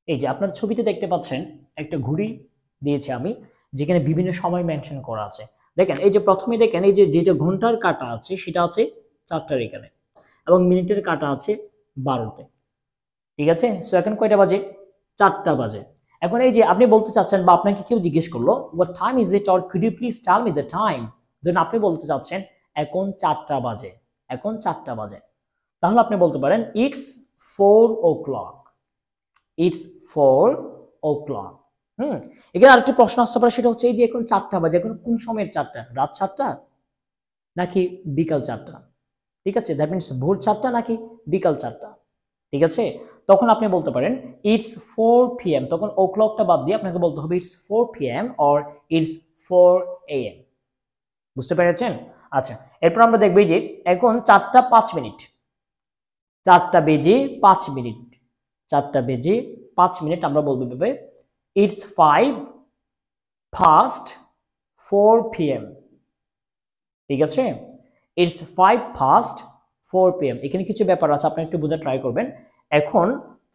এই যে আপনার ছবিতে দেখতে পাচ্ছেন একটা ঘড়ি দিয়েছি আমি, যেখানে বিভিন্ন সময় মেনশন করা আছে। দেখেন এই যে প্রথমে দেখেন এই যে যেটা ঘন্টার কাঁটা আছে সেটা আছে 4টার এখানে, এবং মিনিটের কাঁটা আছে 12তে। ঠিক আছে, সো এখন কয়টা বাজে? 4টা বাজে। এখন এই যে আপনি বলতে চাচ্ছেন বা আপনাকে কেউ জিজ্ঞেস করলো what time is it, or could you please tell me the time. ধরুন আপনি বলতে চাচ্ছেন এখন 4টা বাজে, এখন 4টা বাজে, তাহলে আপনি বলতে পারেন ইটস 4 o'clock, ইটস 4 o'clock। এখানে আরেকটা প্রশ্ন আসতে পারে, সেটা হচ্ছে এই যে এখন 4টা বাজে, এখন কোন সময়ের 4টা? রাত 4টা নাকি বিকাল 4টা? ঠিক আছে, দ্যাট মিনস ভোর 4টা নাকি বিকাল 4টা? ঠিক আছে, তখন আপনি বলতে পারেন ইটস 4 p.m. তখন ও ক্লকটা বাদ দিয়ে আপনাকে বলতে হবে it's 4 p.m. Or it's 4 a.m. বুঝতে পেরেছেন? আচ্ছা, এরপর আমরা দেখব যে এখন 4টা 5 মিনিট, 4টা বেজে 5 মিনিট, 4টা বেজে 5 মিনিট আমরা বলবো ভাবে ইটস 5 past 4 p.m. ঠিক আছে, ইটস 5 past 4 p.m. এখানে কিছু ব্যাপার আছে, আপনি একটু বোঝার ট্রাই করবেন। এখন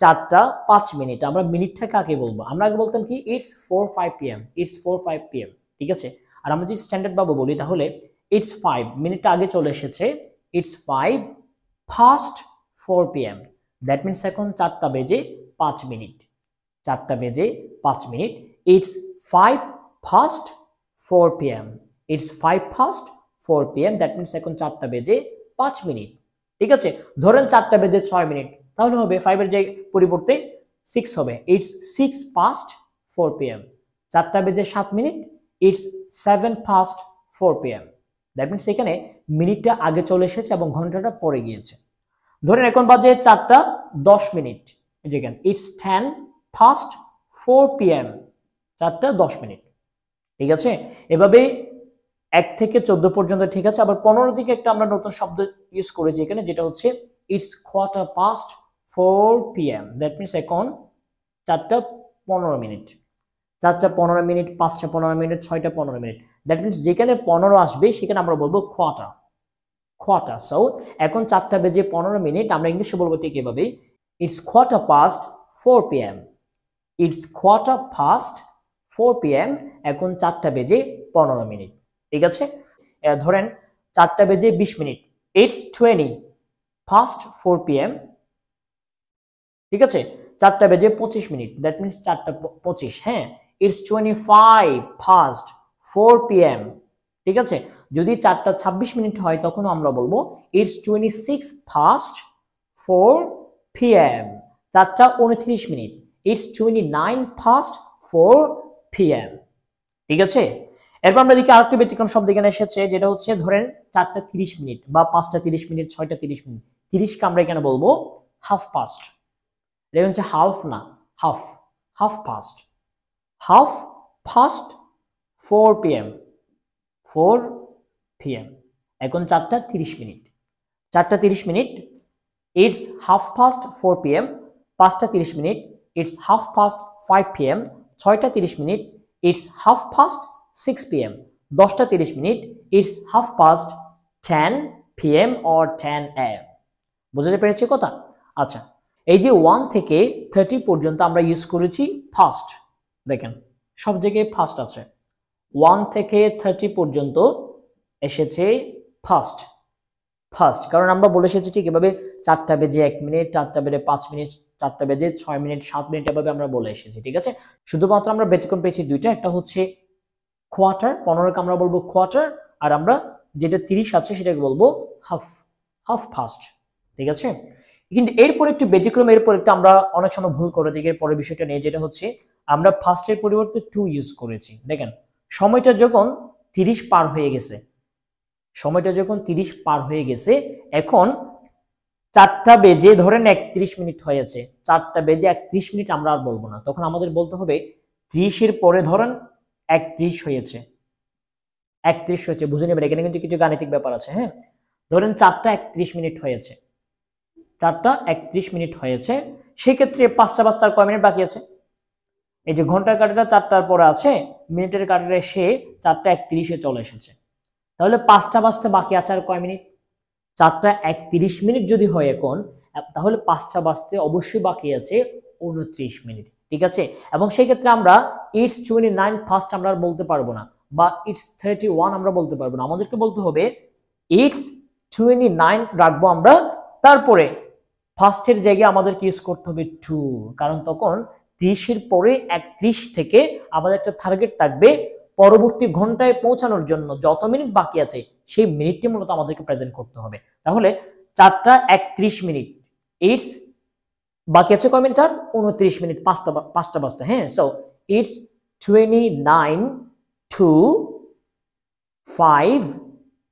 4টা 5 মিনিট, আমরা মিনিটটাকে আগে বলবো। আমরা আগে বলতাম কি ইটস 4-5 p.m., ইটস 4-5 p.m. ঠিক আছে, আর আমরা যদি স্ট্যান্ডার্ড ভাবে বলি তাহলে ইটস 5, মিনিটটা আগে চলে এসেছে, it's 5 past 4 p.m. That means এখন 4টা বেজে 5 মিনিট, 4টা বেজে 5 minute, it's 5 past 4 p.m. It's 5 past 4 p.m. That means এখন 4টা বেজে 5 মিনিট। ঠিক আছে, ধরেন 4টা বেজে 6 মিনিট, তাহলে হবে 5 এর যে পরিবর্তে 6 হবে, ইটস 6 past 4 p.m. 4টা বেজে 7 minute, it's 7 past 4 p.m. That means এখানে মিনিটটা আগে চলে এসেছে এবং ঘন্টাটা পরে গিয়েছে। ধরেন এখন বাজে 4টা 10 মিনিট, যেখানে ইটস 10 past 4 p.m. 4টা 10 মিনিট। ঠিক আছে, এভাবে 1 থেকে 14 পর্যন্ত। ঠিক আছে, আবার 15 থেকে একটা আমরা নতুন শব্দ ইউজ করেছি এখানে, যেটা হচ্ছে ইটস 4:15 p.m. দ্যাট মিনস এখন 4টা 15 মিনিট, 4টা 15 মিনিট, 5টা 15 মিনিট, 6টা 15 মিনিট। দ্যাট মিনস যেখানে 15 আসবে সেখানে আমরা বলবো কোয়ার্টার, কোয়ার্টার। সো এখন 4টা বেজে 15 মিনিট, আমরা ইংলিশে বলবো ঠিক এভাবে ইটস 4:15 p.m. It's 4:15 p.m. এখন 4টা বেজে 15 মিনিট। ঠিক আছে, ধরেন 4টা বেজে 20 মিনিট, ইটস 20 past 4 p.m. ঠিক আছে, 4টা বেজে 25 মিনিট, দ্যাট মিনস 4টা 25। হ্যাঁ, ইটস 25 past 4 p.m. ঠিক আছে, যদি 4টা 26 মিনিট হয় তখন আমরা বলবো ইটস 26 past 4 p.m. 4টা 29 মিনিট, ইটস 29 past 4 p.m. ঠিক আছে, এরপর আমরা দেখি আরেকটা ব্যতিক্রম শব্দ এখানে এসেছে, যেটা হচ্ছে ধরেন 4টা 30 মিনিট বা 5টা 30 মিনিট, 6টা 30 মিনিট, 30কে আমরা এখানে বলবো হাফ পাস্ট। এটা হচ্ছে হাফ না, half, half past, half past 4 p.m. 4 p.m. এখন 4টা 30 মিনিট, 4টা 30 minute, it's half past 4 p.m. 5টা 30 minute, it's half past 5 p.m. 6টা 30 minute, it's half past 6 p.m. 10টা 30 minute, it's half past 10 p.m. or 10 a.m. বুঝতে পেরেছি কথা? আচ্ছা, এই যে 1 থেকে 30 পর্যন্ত আমরা ইউজ করেছি ফাস্ট। দেখেন সব জায়গায় ফাস্ট আছে, 1 থেকে 30 পর্যন্ত এসেছে ফাস্ট, ফার্স্ট, কারণ আমরা বলে এসেছি ঠিক এভাবে 4টা বেজে 1 মিনিট, 4টা বেজে 5 মিনিট, 4টা বেজে 6 মিনিট, 7 মিনিট, এভাবে আমরা বলে এসেছি। ঠিক আছে, শুধুমাত্র আমরা ব্যতিক্রম পেয়েছি দুইটা, একটা হচ্ছে কোয়ার্টার, 15কে আমরা বলবো কোয়ার্টার, আর আমরা যেটা 30 আছে সেটাকে বলবো হাফ, হাফ ফাস্ট। ঠিক আছে, কিন্তু এরপর একটু ব্যতিক্রম, এরপর একটু আমরা অনেক সময় ভুল করে থাকি পরের বিষয়টা নিয়ে, যেটা হচ্ছে আমরা ফাস্টের পরিবর্তে টু ইউজ করেছি। দেখেন সময়টা যখন 30 পার হয়ে গেছে, সময়টা যখন 30 পার হয়ে গেছে, এখন 4টা বেজে ধরেন 31 মিনিট হয়েছে, 4টা বেজে 31 মিনিট আমরা আর বলবো না, তখন আমাদের বলতে হবে 30 এর পরে ধরেন 31 হয়েছে, 31 হয়েছে, বুঝে নেবেন এখানে কিন্তু কিছু গাণিতিক ব্যাপার আছে। হ্যাঁ, ধরেন 4টা 31 মিনিট হয়েছে, 4টা 31 মিনিট হয়েছে, সেক্ষেত্রে 5টা বাজতে আর কয় মিনিট বাকি আছে? এই যে ঘন্টার কাঁটাটা 4টার পরে আছে, মিনিটের কাঁটাটা সে 4টা 31-এ চলে এসেছে, তাহলে 5টা বাজতে বাকি আছে আর কয় মিনিট? 4টা 31 মিনিট যদি হয় এখন, তাহলে 5টা বাজতে অবশ্যই বাকি আছে 29 মিনিট। ঠিক আছে। এবং সেই ক্ষেত্রে আমরা ইটস 29 ফার্স্ট আমরা আর বলতে পারবো না, বা ইটস 31 আমরা বলতে পারবো না, আমাদেরকে বলতে হবে ইটস 29 রাখবো আমরা, তারপরে ফার্স্টের জায়গায় আমাদেরকে ইউজ করতে হবে টু, কারণ তখন 30 এর পরে 31 থেকে আমাদের একটা টার্গেট থাকবে পরবর্তী ঘন্টায় পৌঁছানোর জন্য যত মিনিট বাকি আছে সেই মিনিটটি মূলত আমাদেরকে প্রেজেন্ট করতে হবে। তাহলে 4টা 31 মিনিট, ইটস বাকি আছে কয় মিনিট আর 29 মিনিট, পাঁচটা বাজতে। হ্যাঁ, সো ইটস 29 to 5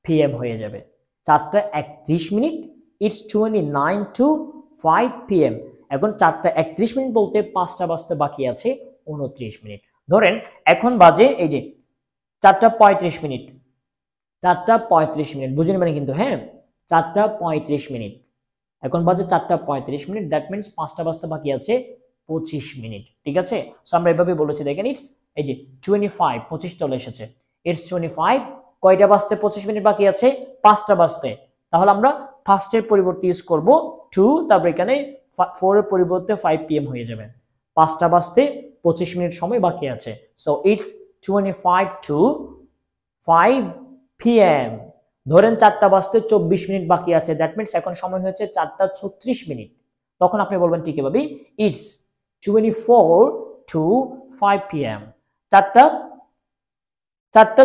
PM হয়ে যাবে। 4টা 31 মিনিট, ইটস 29 to 5 PM। এখন 4টা 31 মিনিট বলতে 5টা বাজতে বাকি আছে 29 মিনিট। ধরেন এখন বাজে এই যে 4টা 35 মিনিট, 4টা 35 মিনিট, বুঝে নেবেন কিন্তু। হ্যাঁ, 4টা 35 মিনিট, এখন বাজে 4টা 35 মিনিট, দ্যাট মিনস 5টা বাজতে বাকি আছে 25 মিনিট। ঠিক আছে, সো আমরা এভাবে বলেছি, দেখেন ইটস এই যে 25, 25 চলে এসেছে, ইটস 25, কয়টা বাজতে 25 মিনিট বাকি আছে? 5টা বাজতে। তাহলে আমরা ফার্স্টের পরিবর্তে ইউজ করব 2, তারপর এখানে 4 এর পরিবর্তে 5 PM হয়ে যাবে। 5টা বাজতে 25 মিনিট সময় বাকি আছে, সো ইটস 25 to 5 PM। ধরেন 4টা বাজতে 24 মিনিট বাকি আছে, দ্যাট মিনস এখন সময় হচ্ছে 4টা 36 মিনিট। তখন আপনি বলবেন ঠিক এভাবে ইটস 24 to 5 PM। 4টা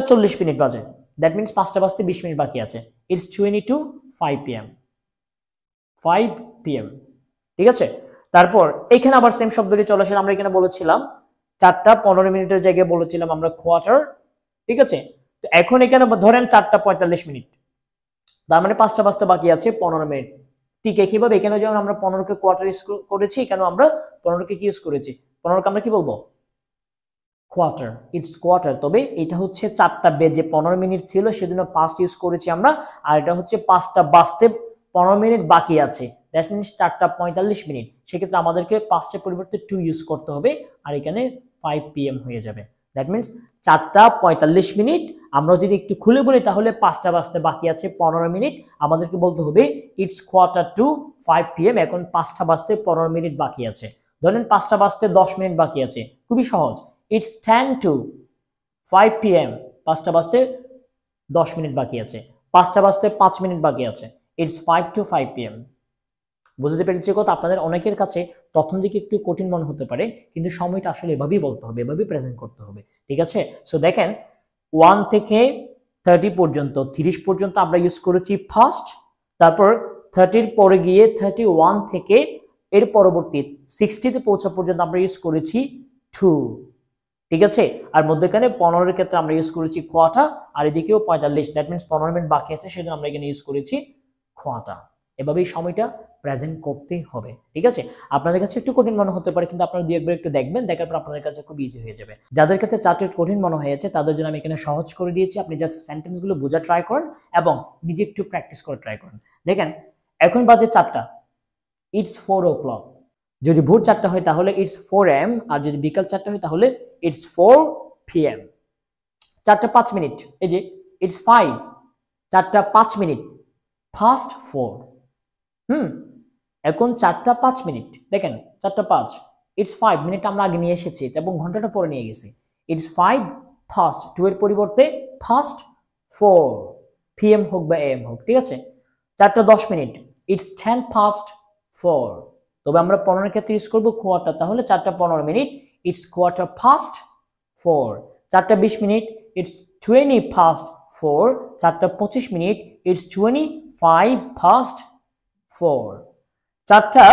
40 মিনিট বাজে, দ্যাট মিনস 5টা বাজতে 20 মিনিট বাকি আছে, ইটস 20 to 5 PM, 5 PM। ঠিক আছে, তারপর এখানে আবার সেম শব্দটি চলে আসে, আমরা এখানে বলেছিলাম 4টা 15 মিনিটের জায়গায় বলেছিলাম আমরা কোয়ার্টার। ঠিক আছে, তো এখন এখানে ধরেন 4টা 45 মিনিট, তার মানে 5টা বাজতে বাকি আছে 15 মিনিট। ঠিক একইভাবে এখানে যেমন আমরা 15কে কোয়ার্টার ইউজ করেছি, এখানে আমরা 15কে কি ইউজ করেছি? 15কে আমরা কি বলবো? Quarter, it's quarter. তবে এটা হচ্ছে 4টা বেজে 15 মিনিট ছিল, সেজন্য পাস্ট ইউজ করেছি আমরা, আর এটা হচ্ছে 5টা বাজতে 15 মিনিট বাকি আছে, দ্যাট মিনস 4টা 45 মিনিট। সেক্ষেত্রে আমাদেরকে পাস্টের পরিবর্তে 2 ইউজ করতে হবে, আর এখানে 5 PM হয়ে যাবে। দ্যাট মিনস 4টা 45 মিনিট। আমরা যদি একটু খুলে বলি তাহলে 5টা বাজতে বাকি আছে 15 মিনিট, আমাদেরকে বলতে হবে ইটস কোয়ার্টার টু 5 PM। এখন 5টা বাজতে 15 মিনিট বাকি আছে। ধরেন 5টা বাজতে 10 মিনিট বাকি আছে, খুবই সহজ, ইটস 10 to 5 PM। 5টা বাজতে 10 মিনিট বাকি আছে, 5টা বাজতে 5 মিনিট বাকি আছে, ইটস 5 to 5 PM। বুঝতে পেরেছি কথা? আপনাদের অনেকের কাছে প্রথম দিকে একটু কঠিন মনে হতে পারে, কিন্তু সময়টা আসলে এভাবেই বলতে হবে, এভাবেই প্রেজেন্ট করতে হবে। ঠিক আছে, সো দেখেন 1 থেকে 30 পর্যন্ত, 30 পর্যন্ত আমরা ইউজ করেছি ফার্স্ট, তারপর 30 পরে গিয়ে 31 থেকে এর পরবর্তী 60 তে পৌঁছা পর্যন্ত আমরা ইউজ করেছি 2। ঠিক আছে, আর মধ্যখানে 15 এর ক্ষেত্রে আমরা ইউজ করেছি কোয়ার্টার, আর এদিকেও 45, দ্যাট মিনস 15 মিনিট বাকি আছে, সেজন্য আমরা এখানে ইউজ করেছি কোয়ার্টার। এভাবেই সময়টা প্রেজেন্ট করতে হবে। ঠিক আছে, আপনাদের কাছে একটু কঠিন মনে হতে পারে, কিন্তু আপনারা দুই একবার একটু দেখবেন, দেখার পর আপনাদের কাছে খুব ইজি হয়ে যাবে। যাদের কাছে চার্টটা কঠিন মনে হয়েছে তাদের জন্য আমি এখানে সহজ করে দিয়েছি, আপনি জাস্ট সেন্টেন্সগুলো বোঝা ট্রাই করেন এবং নিজে একটু প্র্যাকটিস করে ট্রাই করেন। দেখেন এখন বাজে 4টা, ইটস 4 o'clock। যদি ভোর 4টা হয় তাহলে ইটস 4 AM, আর যদি বিকাল 4টা হয় তাহলে ইটস 4 PM। 4টা 5 মিনিট, এই যে ইটস 5, 4টা 5 মিনিট, ফার্স্ট 4। এখন 4টা 5 মিনিট, দেখেন 4টা 5, ইটস 5 মিনিট আমরা আগে নিয়ে এসেছি এবং ঘন্টাটা পরে নিয়ে গেছি, ইটস 5 ফার্স্ট, 2 এর পরিবর্তে ফার্স্ট 4, PM হোক বা AM হোক। ঠিক আছে, 4টা 10 মিনিট, ইটস 10 past 4। তবে আমরা 15 এর ক্ষেত্রে ইউজ করবো কোয়ার্টার, তাহলে 4টা 15 মিনিট, ইটস কোয়ার্টার পাস্ট 4। 4টা 20 মিনিট, ইটস 20 past 4। 4টা 25 মিনিট, ইটস 25 past 4। 4টা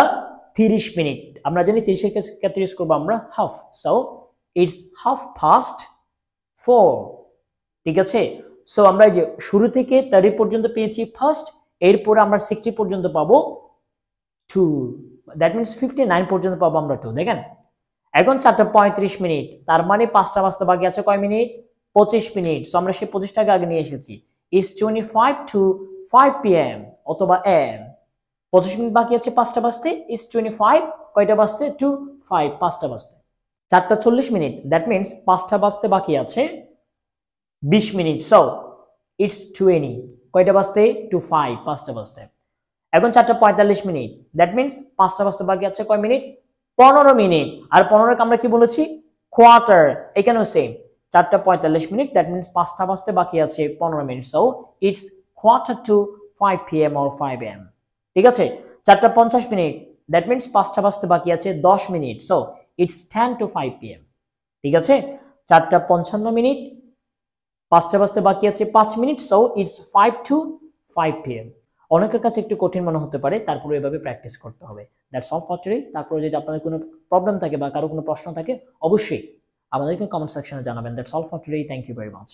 30 মিনিট, আমরা জানি 30 এর ক্ষেত্রে ইউজ করবো আমরা half, so it's half past 4। ঠিক আছে, সো আমরা এই যে শুরু থেকে 30 পর্যন্ত পেয়েছি ফার্স্ট, এরপরে আমরা 60 পর্যন্ত পাবো 2, দ্যাট মিনস 59 পর্যন্ত পাবো আমরা 2। দেখেন এখন 4টা 35 মিনিট, তার মানে 5টা বাজতে বাকি আছে কয় মিনিট? 25 মিনিট। সো আমরা সেই 25টাকে আগে নিয়ে এসেছি, ইটস 25 to 5 PM অথবা AM। 25 মিনিট বাকি আছে 5টা বাজতে, ইটস 25, কয়টা বাজতে? 2, 5, 5টা বাজতে। 4টা 40 মিনিট, দ্যাট মিনস 5টা বাজতে বাকি আছে 20 মিনিট, সো ইটস 20, কয়টা বাজতে? 2, 5, 5টা বাজতে। এখন 4টা 45 মিনিট, দ্যাট মিনস 5টা বাজতে বাকি আছে কয় মিনিট? 15 মিনিট, আর 15 কে আমরা কি বলেছি কোয়ার্টার, এখানেও সেম 4:45 মিনিট, দ্যাট মিন্স 5টা বাজতে বাকি আছে 15 minute, so it's quarter to 5 p.m. or 5 a.m. ঠিক আছে, 4:50 মিনিট, দ্যাট মিন্স 5টা বাজতে বাকি আছে 10 minute, so it's 10 to 5 p.m. ঠিক আছে, 4:55 মিনিট, 5টা বাজতে বাকি আছে 5 minute, so it's 5 to 5 p.m. অনেকের কাছে একটু কঠিন মনে হতে পারে, তারপরে এভাবে প্র্যাকটিস করতে হবে। That's all for today. তারপরে যদি আপনাদের কোনো প্রবলেম থাকে বা কারো কোনো প্রশ্ন থাকে অবশ্যই আমাদেরকে কমেন্ট সেকশনে জানাবেন। That's all for today, thank you very much.